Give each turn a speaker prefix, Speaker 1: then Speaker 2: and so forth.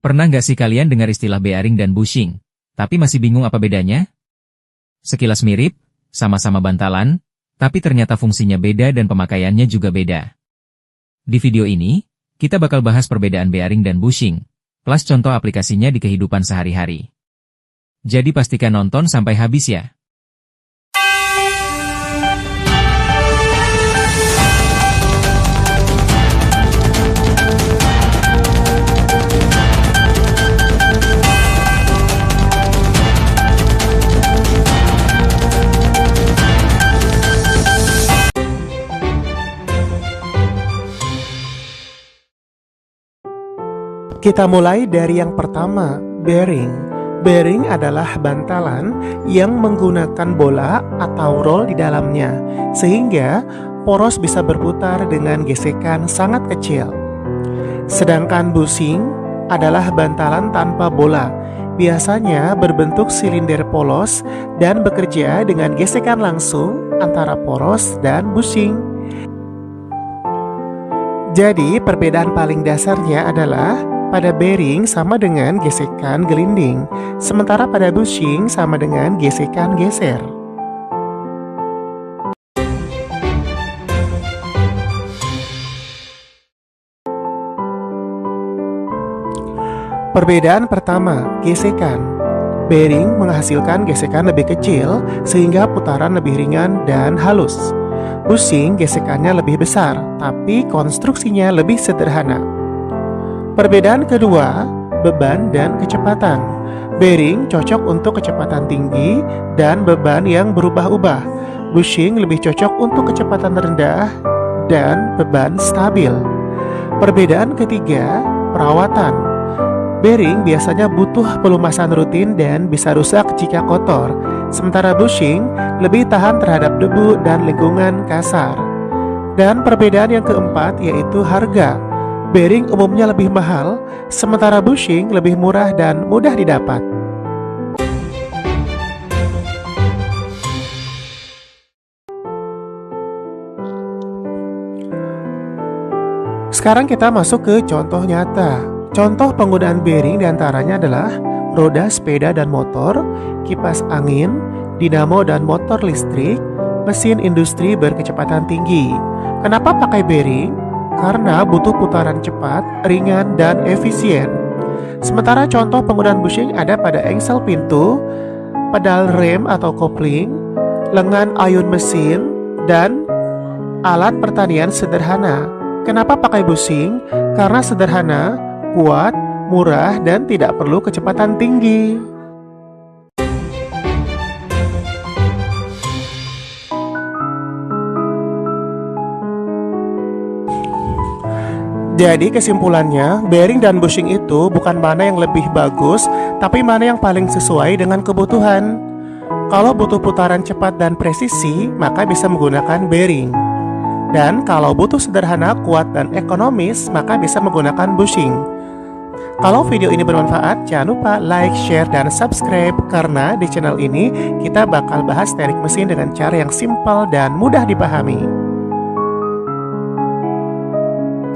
Speaker 1: Pernah nggak sih kalian dengar istilah bearing dan bushing, tapi masih bingung apa bedanya? Sekilas mirip, sama-sama bantalan, tapi ternyata fungsinya beda dan pemakaiannya juga beda. Di video ini, kita bakal bahas perbedaan bearing dan bushing, plus contoh aplikasinya di kehidupan sehari-hari. Jadi pastikan nonton sampai habis ya.
Speaker 2: Kita mulai dari yang pertama, bearing. Bearing adalah bantalan yang menggunakan bola atau roll di dalamnya, sehingga poros bisa berputar dengan gesekan sangat kecil. Sedangkan bushing adalah bantalan tanpa bola, biasanya berbentuk silinder polos dan bekerja dengan gesekan langsung antara poros dan bushing. Jadi perbedaan paling dasarnya adalah pada bearing sama dengan gesekan gelinding, sementara pada bushing sama dengan gesekan geser. Perbedaan pertama, gesekan. Bearing menghasilkan gesekan lebih kecil sehingga putaran lebih ringan dan halus. Bushing gesekannya lebih besar, tapi konstruksinya lebih sederhana. Perbedaan kedua, beban dan kecepatan. Bearing cocok untuk kecepatan tinggi dan beban yang berubah-ubah. Bushing lebih cocok untuk kecepatan rendah dan beban stabil. Perbedaan ketiga, perawatan. Bearing biasanya butuh pelumasan rutin dan bisa rusak jika kotor. Sementara bushing lebih tahan terhadap debu dan lingkungan kasar. Dan perbedaan yang keempat yaitu harga. Bearing umumnya lebih mahal, sementara bushing lebih murah dan mudah didapat. Sekarang kita masuk ke contoh nyata. Contoh penggunaan bearing diantaranya adalah roda sepeda dan motor, kipas angin, dinamo dan motor listrik, mesin industri berkecepatan tinggi. Kenapa pakai bearing? Karena butuh putaran cepat, ringan, dan efisien. Sementara contoh penggunaan bushing ada pada engsel pintu, pedal rem atau kopling, lengan ayun mesin, dan alat pertanian sederhana. Kenapa pakai bushing? Karena sederhana, kuat, murah, dan tidak perlu kecepatan tinggi. Jadi kesimpulannya, bearing dan bushing itu bukan mana yang lebih bagus, tapi mana yang paling sesuai dengan kebutuhan. Kalau butuh putaran cepat dan presisi, maka bisa menggunakan bearing. Dan kalau butuh sederhana, kuat, dan ekonomis, maka bisa menggunakan bushing. Kalau video ini bermanfaat, jangan lupa like, share, dan subscribe, karena di channel ini kita bakal bahas teknik mesin dengan cara yang simpel dan mudah dipahami.